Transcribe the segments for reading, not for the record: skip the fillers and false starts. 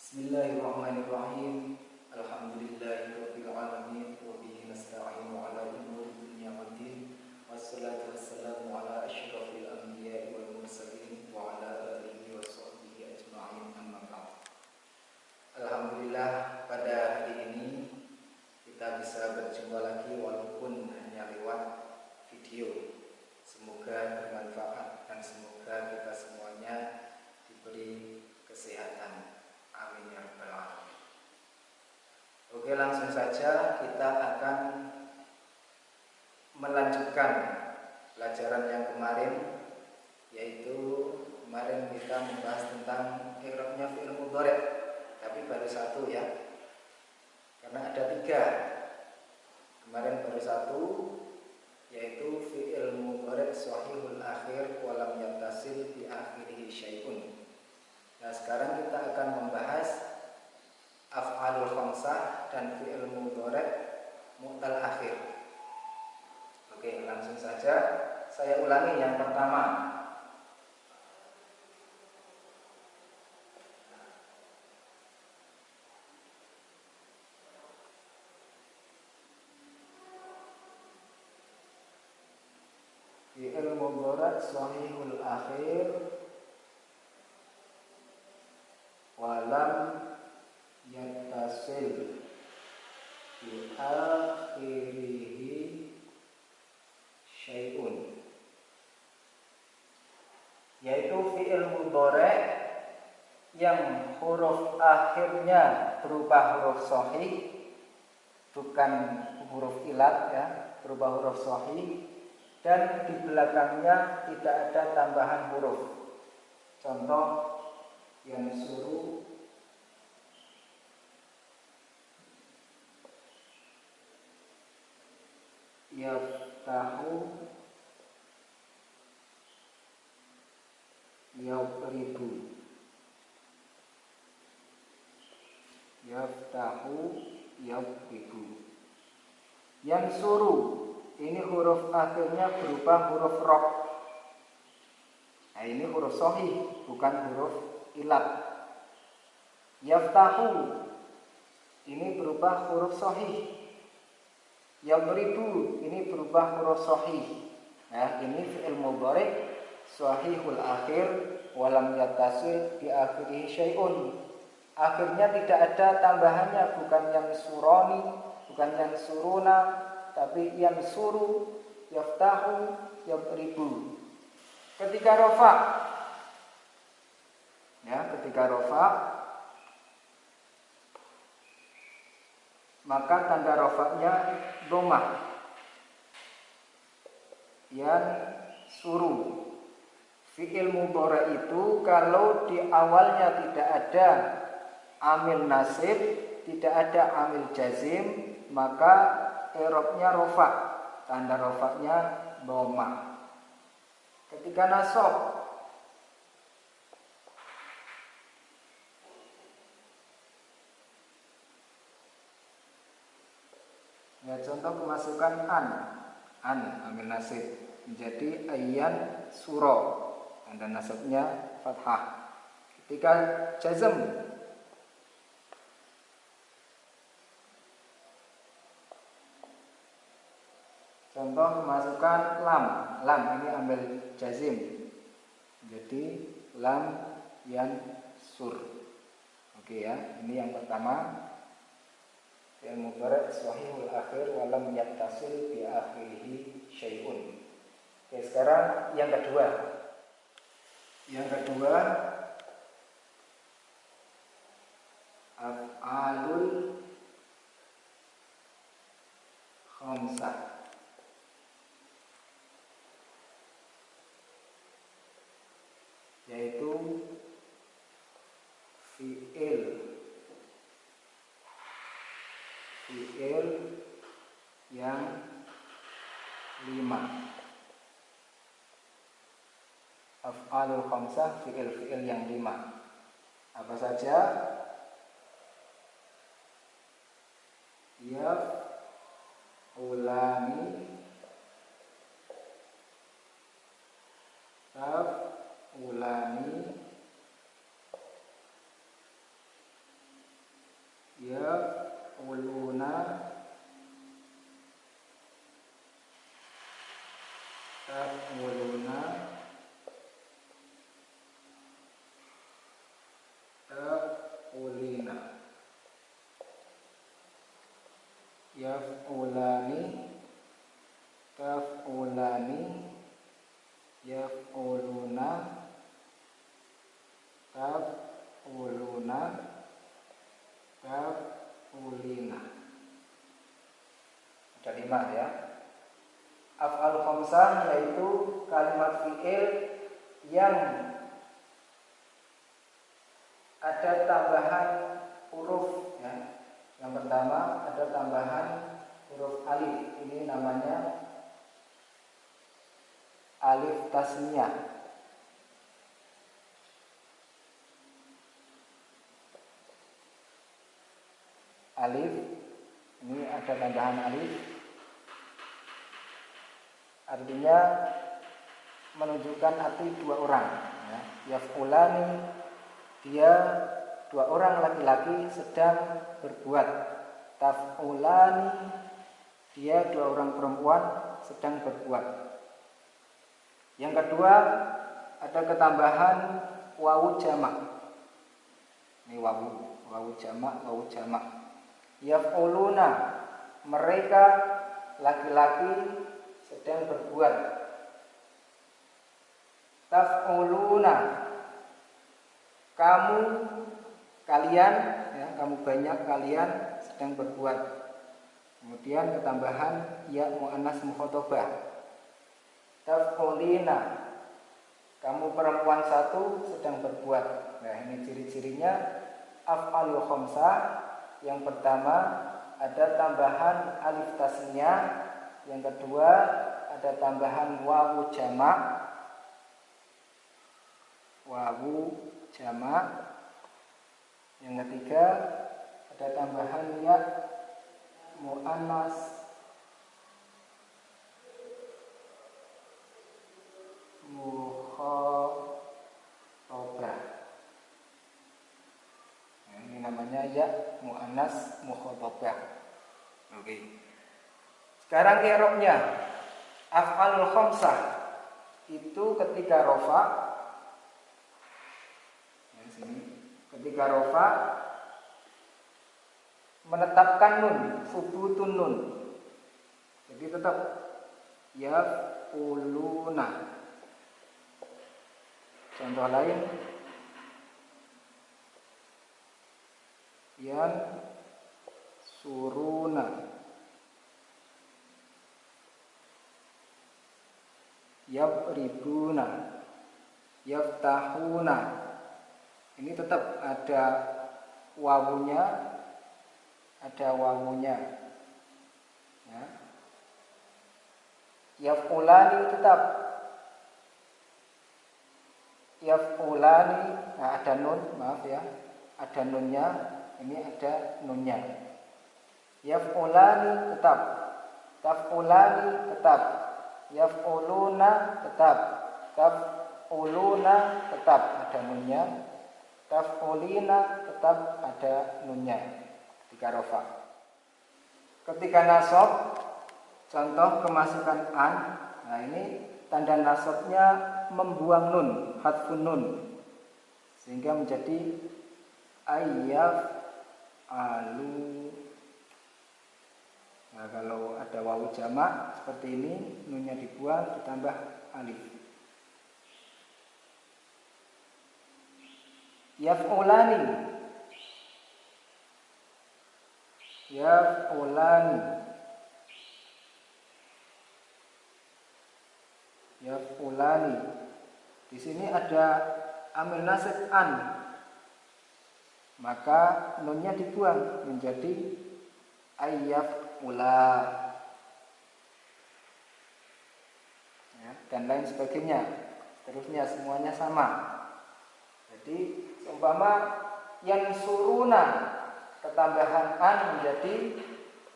Bismillahirrahmanirrahim. Alhamdulillahirabbil alamin wa bihi nasta'inu ala umuri dunya waddin. Wassalatu wassalamu ala asyrafil anbiya'i wal mursalin wa ala alihi wa sahbihi ajma'in, amma ba'd. Alhamdulillah, pada hari ini kita bisa berjumpa lagi walaupun hanya lewat video. Semoga bermanfaat dan semoga kita semuanya diberi kesehatan. Amin ya rabbal alamin. Oke, langsung saja kita akan melanjutkan pelajaran yang kemarin, yaitu kemarin kita membahas tentang i'rabnya fi'il mudhari', tapi baru satu ya, karena ada 3. Kemarin baru satu, yaitu fi'il mudhari' shahihul akhir wa lam yattasil bi akhirih syai'un. Nah, sekarang kita akan membahas af'alul khamsah dan fi'il mudhari' mu'tal akhir. Oke, langsung saja saya ulangi yang pertama. Fi'il mudhari' shahihul akhir walam yattasil bi akhirihi syai'un, yaitu fi'il mudhari' yang huruf akhirnya berupa huruf shahih, bukan huruf ilat ya, berupa huruf shahih, dan di belakangnya tidak ada tambahan huruf. Contoh yang suruh, yaftahu, yadribu. Yaftahu, yadribu. Yang suruh ini huruf akhirnya berupa huruf ra. Nah, ini huruf shahih, bukan huruf ilat. Yaftahu ini berupa huruf shahih. Yadribu ini berupa huruf shahih. Nah, ini fi'il mudhari' shahihul akhir walam yattasil bi akhirih syai'un. Akhirnya tidak ada tambahannya, bukan yang suroni, bukan yang suruna, tapi yang suru, yaftahu, yadribu. Ketika rafa, ya, ketika rafa, maka tanda rafa'nya dhammah, yang suruh. Fi'il mudhari' itu kalau di awalnya tidak ada amil nasib, tidak ada amil jazim, maka i'rabnya rafa', tanda rafa'nya dhammah. Ketika nasab, ya, contoh kemasukan an amil nasib menjadi ayyan suro, tanda nasabnya fathah. Ketika jazm, contoh kemasukan lam ini ambil jazim jadi lam yan sur. Oke ya, ini yang pertama, fi'il mudhari' shahihul akhir wa lam yattasil bi akhirih syai'un. Oke, sekarang yang kedua. Yang kedua, af'alul khamsah, yaitu fi'il yang 5. Af'alul khamsah, fi'il yang 5. Apa saja? Yaf'ulani, taf'ulani, yaf'ulina, yaf'ulani, taf'ulani, yaf'uluna, taf'uluna, taf'ulina. Ada 5 ya. Af'al khamsah yaitu kalimat fi'il yang ada tambahan huruf ya. Yang pertama ada tambahan huruf alif. Ini namanya alif tasniyah. Alif, ini ada tambahan alif, artinya menunjukkan arti 2 orang ya. Yaf'ulani, dia 2 orang laki-laki sedang berbuat. Taf'ulani, dia 2 orang perempuan sedang berbuat. Yang kedua ada ketambahan wawu jamak. Ini wawu jamak. Yaf'uluna, mereka laki-laki sedang berbuat. Taf'uluna, kalian ya, kamu banyak, kalian sedang berbuat. Kemudian ketambahan ya muannas mukhatabah. Taf'ulina, kamu perempuan 1 sedang berbuat. Nah, ini ciri-cirinya af'alul khamsah. Yang pertama ada tambahan alif tasniyah, yang kedua ada tambahan wawu jamak, yang ketiga ada tambahan ya muannas mukhatabah. Ini namanya ya muannas mukhatabah. Oke. Sekarang i'rabnya af'alul khamsah itu ketika rafa. Di sini ketika rafa menetapkan nun, subutun nun. Jadi tetap yaf'uluna. Contoh lain yan suruna, yabribuna, yaftahuna. Ini tetap ada wawunya, ya. Yaf'ulani tetap yaf'ulani, nah ada nun, maaf ya, ada nunnya. Ini ada nunnya. Yaf'ulani tetap, taf'ulani tetap, yaf'uluna tetap, taf'uluna tetap ada nunnya, taf'ulina tetap ada nunnya ketika rafa. Ketika nasab, contoh kemasukan an. Nah, ini tanda nasabnya membuang nun, hadfun nun, sehingga menjadi ayyaf alu. Nah, kalau ada wawu jamak seperti ini, nunnya dibuang, ditambah alif. Yaf'ulani, yaf'ulani, yaf'ulani. Di sini ada amil nasib an, maka nunnya dibuang menjadi ayyaf'ula, ya, dan lain sebagainya. Terusnya semuanya sama. Jadi seumpama yang suruna, ketambahan an menjadi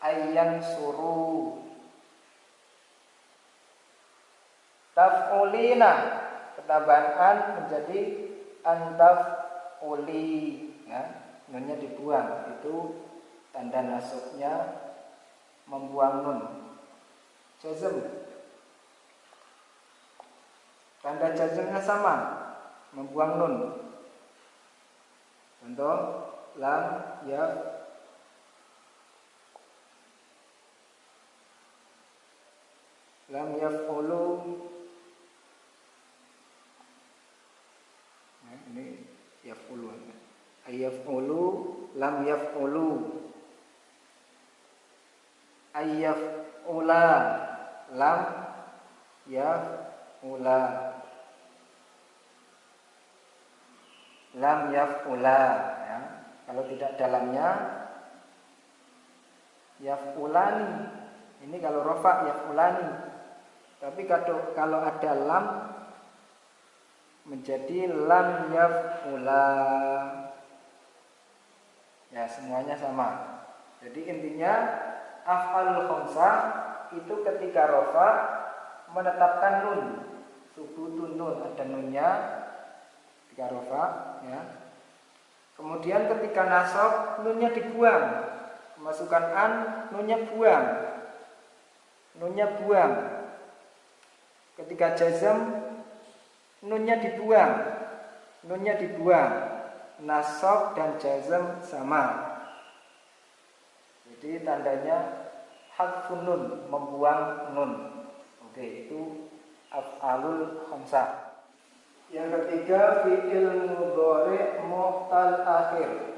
ayyan suru. Taf'ulina, ketambahan an menjadi antaf'uli. Ya, nunnya dibuang, itu tanda nasabnya membuang nun. Jazm, tanda jazmnya sama, membuang nun. Contoh lam yaf'ulu. Nah, ini yaf'ulu. Ayyaf'ulu lam yaf'ulu. Ayyaf'ula lam yaf'ula. Lam yaf'ula, ya. Kalau tidak dalamnya yaf'ulani. Ini kalau rofa yaf'ulani. Tapi kalau ada lam menjadi lam yaf'ula. Ya, semuanya sama. Jadi intinya af'alul khamsah itu ketika rofa menetapkan nun, subutun nun, ada nunnya ketika rofa, ya. Kemudian ketika nasab nunnya dibuang, masukkan an, nunnya buang, ketika jazam nunnya dibuang, nasab dan jazam sama. Jadi tandanya hadfun nun, membuang nun. Oke, itu af'alul khamsah. Yang ketiga fi'il mudhari' mu'tal akhir.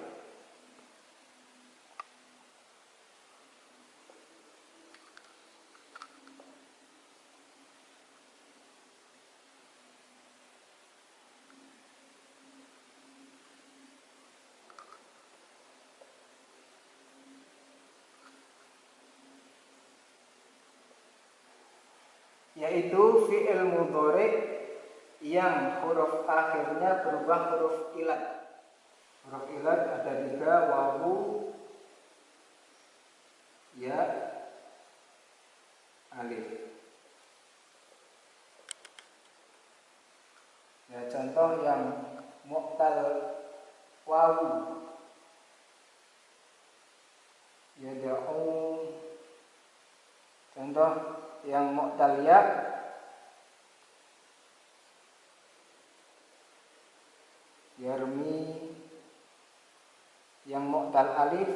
Yaitu fi'il mudhari' yang huruf akhirnya berubah huruf ilat. Huruf ilat ada 3, wawu, ya, alif. Ya, contoh yang mu'tal wawu, yad'u. Contoh yang mu'tal ya, yarmi. Yang mu'tal alif,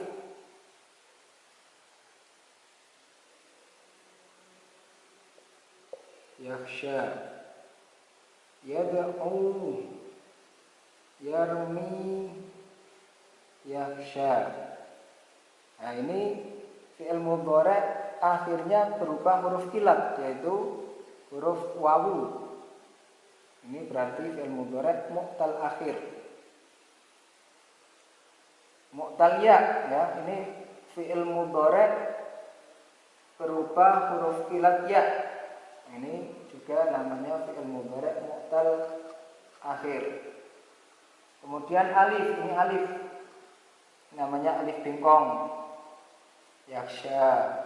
yakhsha. Yad'u, yarmi, yakhsha. Nah, ini fi'il mudhari' akhirnya berubah huruf ilat, yaitu huruf wawu. Ini berarti fi'il mudhari' mu'tal akhir. Mu'tal ya, ini fi'il mudhari' berubah huruf ilat ya. Ini juga namanya fi'il mudhari' mu'tal akhir. Kemudian alif, ini alif, namanya alif bengkong, yaksha.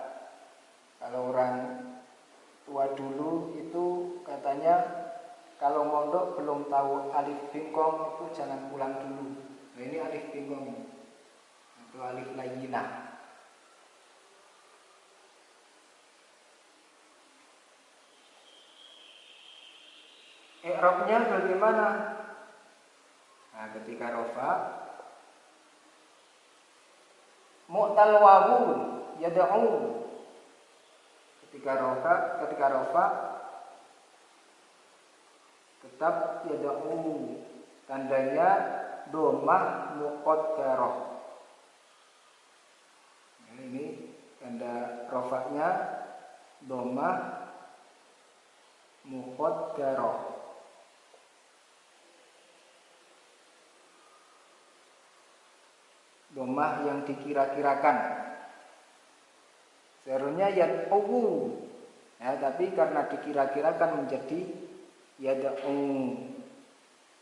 Kalau orang tua dulu itu katanya kalau mondok belum tahu alif bengkong itu jangan pulang dulu. Nah, ini alif bengkong ini, itu alif layyinah. I'rabnya bagaimana? Nah, ketika rofa mu'tal wawu yad'u. Ketika rofa tetap yad'u, tandanya dhammah muqaddarah. Nah, ini tanda rofanya dhammah muqaddarah. Dhammah yang dikira-kirakan. Seharusnya yad'u, ya, tapi karena dikira-kirakan menjadi yad'u.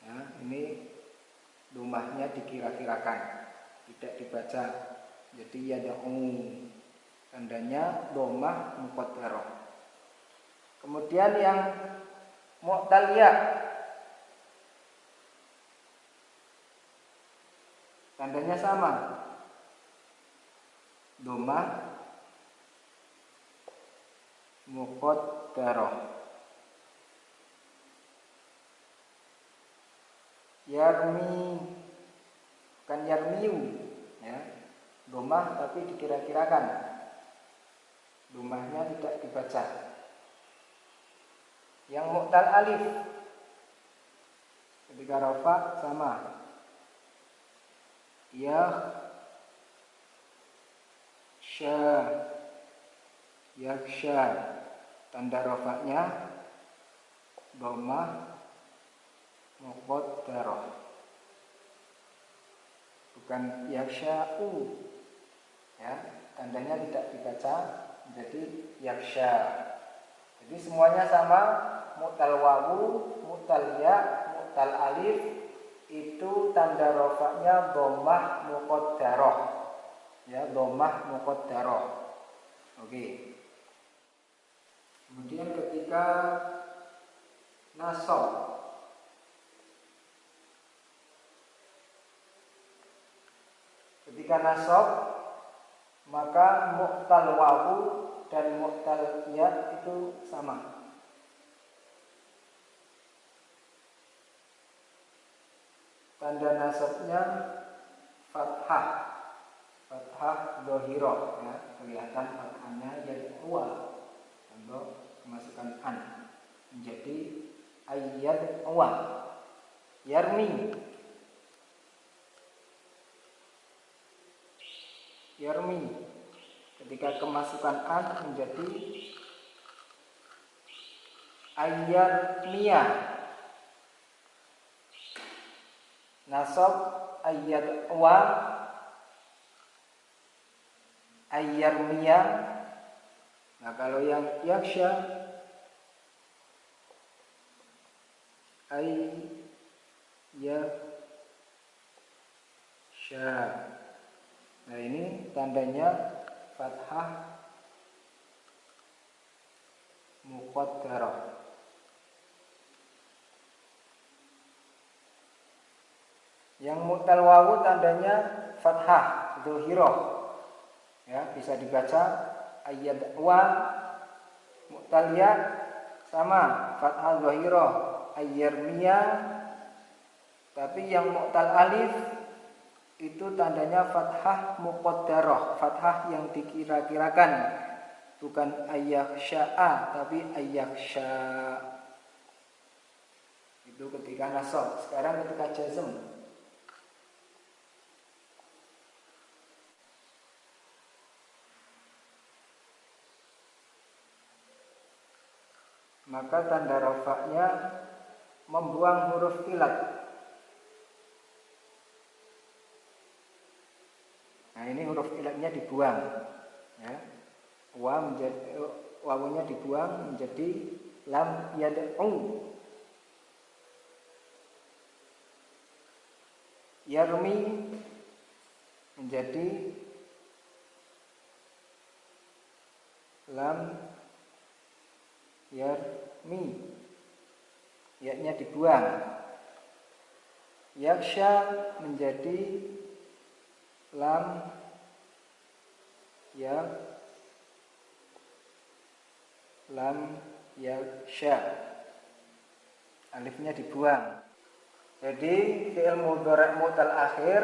Ya, ini dhammahnya dikira-kirakan, tidak dibaca. Jadi yad'u, tandanya dhammah muqaddarah. Kemudian yang mu'tal ya, tandanya sama, dhammah muqaddarah. Yarmi, bukan yarmiu ya. Domah tapi dikira-kirakan, domahnya tidak dibaca. Yang mu'tal alif ketika rafa sama ya sya, yaksha, tanda rafanya domah muqaddarah, bukan yaksha'u ya, tandanya tidak dibaca menjadi yaksha. Jadi semuanya sama, mu'tal wawu, mu'tal ya, mu'tal alif itu tanda rafanya dhammah muqaddarah ya, dhammah muqaddarah. Oke. Kemudian ketika nasab, maka mu'tal wawu dan mu'tal ya itu sama. Tanda nasabnya fathah, fathah dhahirah ya, kelihatan fathahnya ya wa, contoh kemasukan an menjadi ayyad wa. Yarmi, ketika kemasukan an menjadi ayyad miyah. Nasab ayyad wa, ayyarmiya. Nah kalau yang yaksha ayyasha. Nah ini tandanya fathah muqaddarah. Yang mu'tal wawu tandanya fathah dhahirah ya, bisa dibaca ayyad wa. Mu'tal ya sama, fathah dhahirah ayyarmiya. Tapi yang mu'tal alif itu tandanya fathah muqaddarah, fathah yang dikira-kirakan, bukan ayyaksha'a tapi ayyaksha. Itu ketika nasab. Sekarang ketika jazm, maka tanda rafa'nya membuang huruf ilat. Nah ini huruf ilatnya dibuang ya. Wawunya dibuang menjadi lam yad'u. Yarmi menjadi lam yarmi, ya-nya dibuang. Yaksha menjadi lam ya, lam yaksha, alifnya dibuang. Jadi fi'il mudhari' mu'tal akhir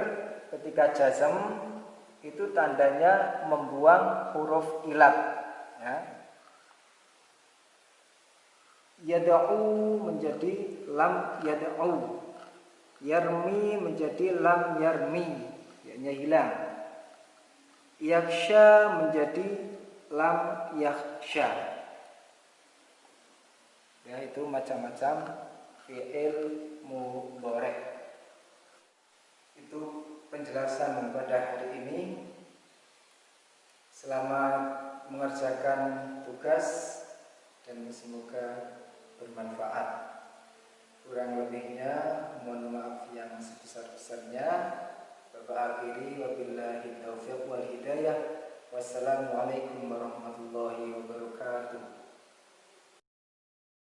ketika jazm itu tandanya membuang huruf ilat ya. Yad'u menjadi lam yad'u. Yarmi menjadi lam yarmi, ya-nya hilang. Yaksha menjadi lam yaksha. Ya itu macam-macam fi'il mudhari'. Itu penjelasan pada hari ini. Selamat mengerjakan tugas dan semoga bermanfaat. Kurang lebihnya mohon maaf yang sebesar-besarnya. Bapak akhiri wabillahi taufiq wal hidayah. Wassalamualaikum warahmatullahi wabarakatuh.